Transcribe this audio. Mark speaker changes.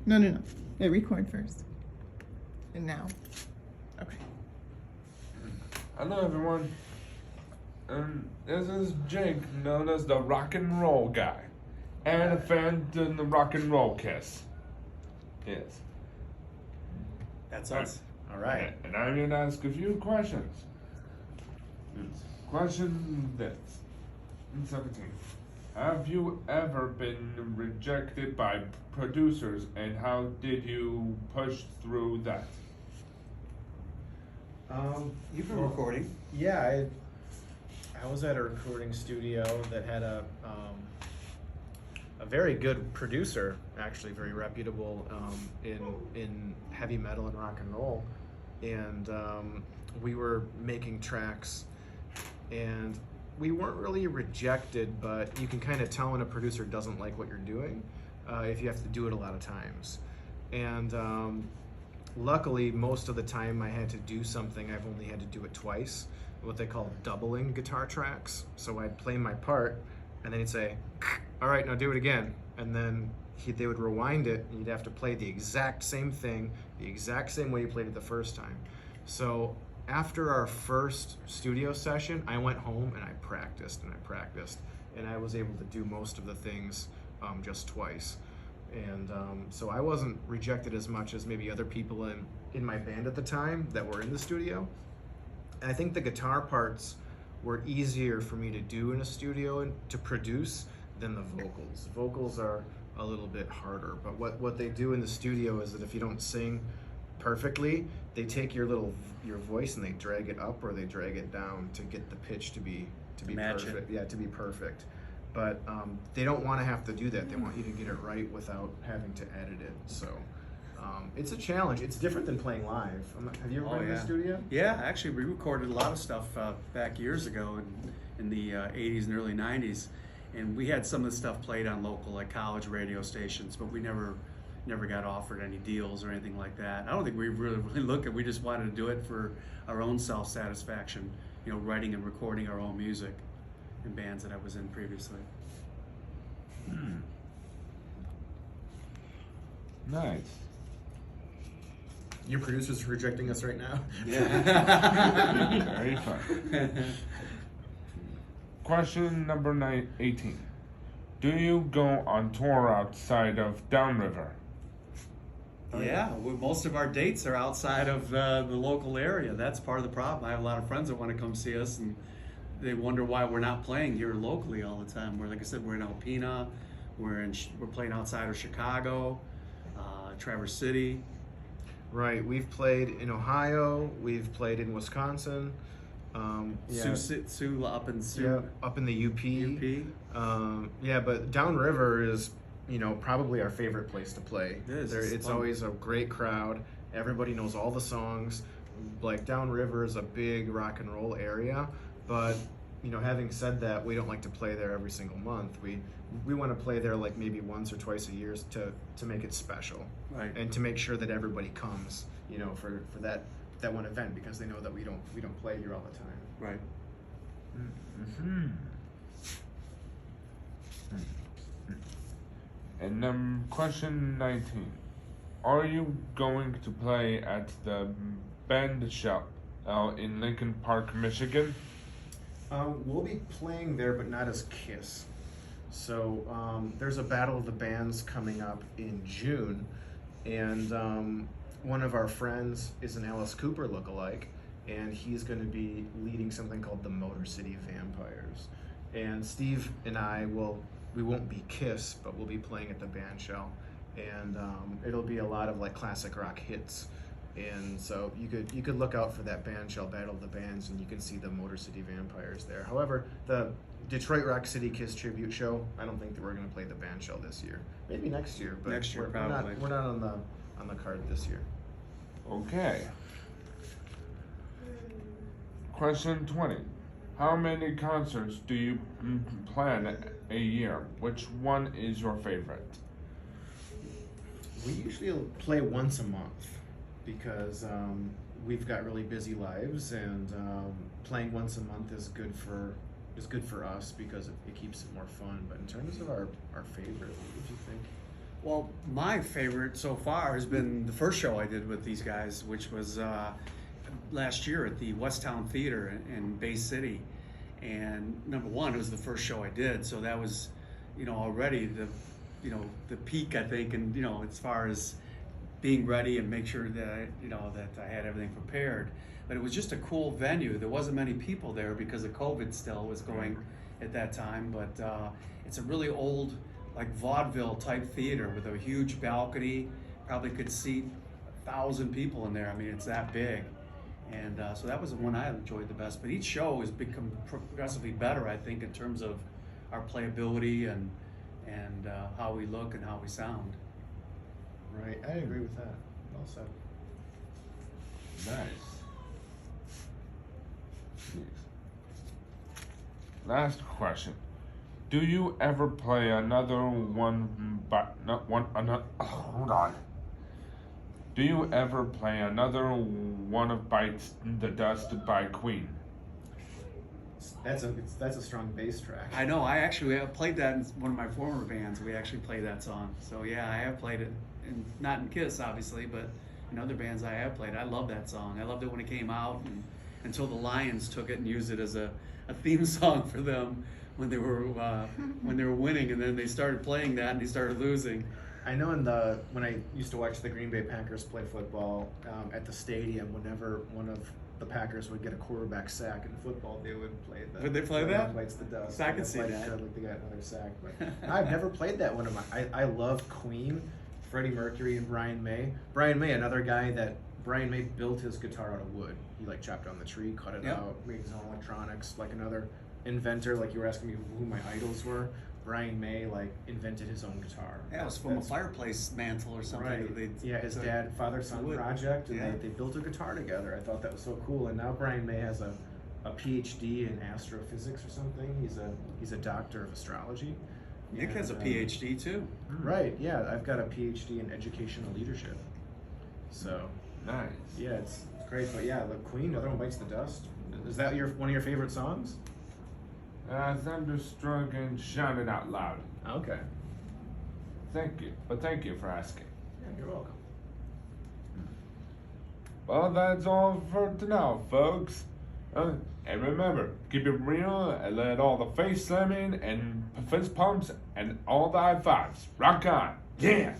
Speaker 1: No. Yeah, record first. And now. Okay.
Speaker 2: Hello, everyone. This is Jake, known as the Rock and Roll Guy, and a fan of the Rock and Roll Kiss. Yes.
Speaker 3: That's us. All right.
Speaker 2: And I'm going to ask a few questions. Question this. 17. Have you ever been rejected by producers, and how did you push through that?
Speaker 3: You've been recording.
Speaker 4: Yeah, I was at a recording studio that had a very good producer, actually very reputable in heavy metal and rock and roll, and we were making tracks, and we weren't really rejected, but you can kind of tell when a producer doesn't like what you're doing if you have to do it a lot of times, and luckily, most of the time I had to do something, I've only had to do it twice, what they call doubling guitar tracks. So I'd play my part, and then he'd say, all right, now do it again. And then they would rewind it, and you'd have to play the exact same thing, the exact same way you played it the first time. So after our first studio session, I went home and I practiced, and I was able to do most of the things just twice. And so I wasn't rejected as much as maybe other people in my band at the time that were in the studio. And I think the guitar parts were easier for me to do in a studio and to produce than the vocals. Vocals are a little bit harder, but what they do in the studio is that if you don't sing perfectly, they take your voice and they drag it up or they drag it down to get the pitch to be
Speaker 3: Match
Speaker 4: perfect.
Speaker 3: it.
Speaker 4: Yeah, to be perfect. But they don't want to have to do that. They want you to get it right without having to edit it. So it's a challenge. It's different than playing live. Have you ever been in the studio?
Speaker 3: Yeah, actually, we recorded a lot of stuff back years ago in the 80s and early 90s. And we had some of the stuff played on local, like college radio stations, but we never got offered any deals or anything like that. I don't think we really looked at. We just wanted to do it for our own self-satisfaction, writing and recording our own music in bands that I was in previously.
Speaker 2: Nice.
Speaker 4: Your producer's rejecting us right now.
Speaker 3: Yeah.
Speaker 2: Very fun. Question number 18. Do you go on tour outside of Downriver?
Speaker 3: Yeah, most of our dates are outside of the local area. That's part of the problem. I have a lot of friends that want to come see us, and they wonder why we're not playing here locally all the time. Like I said, we're in Alpena, we're playing outside of Chicago, Traverse City.
Speaker 4: Right. We've played in Ohio. We've played in Wisconsin.
Speaker 3: Sioux up in Sioux.
Speaker 4: Yeah, up in the UP.
Speaker 3: UP.
Speaker 4: Yeah, but Downriver is, probably our favorite place to play.
Speaker 3: It is.
Speaker 4: It's
Speaker 3: fun.
Speaker 4: always a great crowd. Everybody knows all the songs. Like Downriver is a big rock and roll area, but having said that, we don't like to play there every single month. We want to play there like maybe once or twice a year to make it special,
Speaker 3: Right.
Speaker 4: and to make sure that everybody comes, for that one event, because they know that we don't play here all the time.
Speaker 3: Right.
Speaker 2: Mm-hmm. And question 19. Are you going to play at the Band Shell in Lincoln Park, Michigan?
Speaker 4: We'll be playing there, but not as Kiss. So there's a Battle of the Bands coming up in June, and one of our friends is an Alice Cooper lookalike, and he's going to be leading something called the Motor City Vampires. And Steve and I we won't be Kiss, but we'll be playing at the Band Shell, and it'll be a lot of like classic rock hits. And so you could look out for that Band Shell Battle of the Bands, and you can see the Motor City Vampires there. However, the Detroit Rock City Kiss tribute show, I don't think that we're going to play the Band Shell this year. Maybe next year, but
Speaker 3: Next year,
Speaker 4: we're
Speaker 3: probably.
Speaker 4: not on the card this year.
Speaker 2: Okay. Question 20. How many concerts do you plan a year? Which one is your favorite?
Speaker 4: We usually play once a month because we've got really busy lives, and playing once a month is good for us because it keeps it more fun. But in terms of our favorite, what would you think?
Speaker 3: Well, my favorite so far has been the first show I did with these guys, which was last year at the Westtown Theater in Bay City. And number one, it was the first show I did, so that was, already the peak, I think, and as far as being ready and make sure that that I had everything prepared. But it was just a cool venue. There wasn't many people there because of COVID still was going at that time. But it's a really old, like vaudeville type theater with a huge balcony. Probably could seat 1,000 people in there. I mean, it's that big. And so that was the one I enjoyed the best. But each show has become progressively better, I think, in terms of our playability and how we look and how we sound.
Speaker 4: Right, I agree with that. Well said.
Speaker 2: Nice. Jeez. Last question. Do you ever play another one? Hold on. Do you ever play another one of Bites the Dust by Queen?
Speaker 4: That's a strong bass track.
Speaker 3: I know. I actually have played that in one of my former bands. We actually played that song. So yeah, I have played it, and not in Kiss, obviously, but in other bands I have played. I love that song. I loved it when it came out, and until the Lions took it and used it as a theme song for them when they were winning, and then they started playing that and they started losing.
Speaker 4: I know when I used to watch the Green Bay Packers play football at the stadium, whenever one of the Packers would get a quarterback sack in football, they would play the.
Speaker 3: Would they play
Speaker 4: the
Speaker 3: that?
Speaker 4: One Bites the Dust.
Speaker 3: I can see
Speaker 4: like,
Speaker 3: that.
Speaker 4: Like they got another sack, but I've never played that one of my. I love Queen, Freddie Mercury, and Brian May. Brian May, another guy that Brian May built his guitar out of wood. He like chopped down the tree, cut it
Speaker 3: Yep.
Speaker 4: out, made his own electronics. Like another inventor, like you were asking me who my idols were. Brian May like invented his own guitar.
Speaker 3: Yeah, it was from a fireplace mantle or something.
Speaker 4: Right.
Speaker 3: that they-
Speaker 4: Yeah, his
Speaker 3: so-
Speaker 4: dad, father-son
Speaker 3: wood.
Speaker 4: project, and
Speaker 3: Yeah.
Speaker 4: they built a guitar together. I thought that was so cool. And now Brian May has a PhD in astrophysics or something. He's a doctor of astrology.
Speaker 3: Nick has a
Speaker 4: And,
Speaker 3: PhD too.
Speaker 4: Right. Yeah, I've got a PhD in educational leadership. So
Speaker 2: Nice.
Speaker 4: yeah, it's great. But yeah, the Queen, Another One Bites the Dust. Is that one of your favorite songs?
Speaker 2: Thunderstruck and Shout It Out Loud.
Speaker 4: Okay.
Speaker 2: Thank you. But thank you for asking.
Speaker 4: Yeah, you're welcome.
Speaker 2: Well, that's all for now, folks. And remember, keep it real and let all the face slamming and fist pumps and all the high fives rock on. Yeah!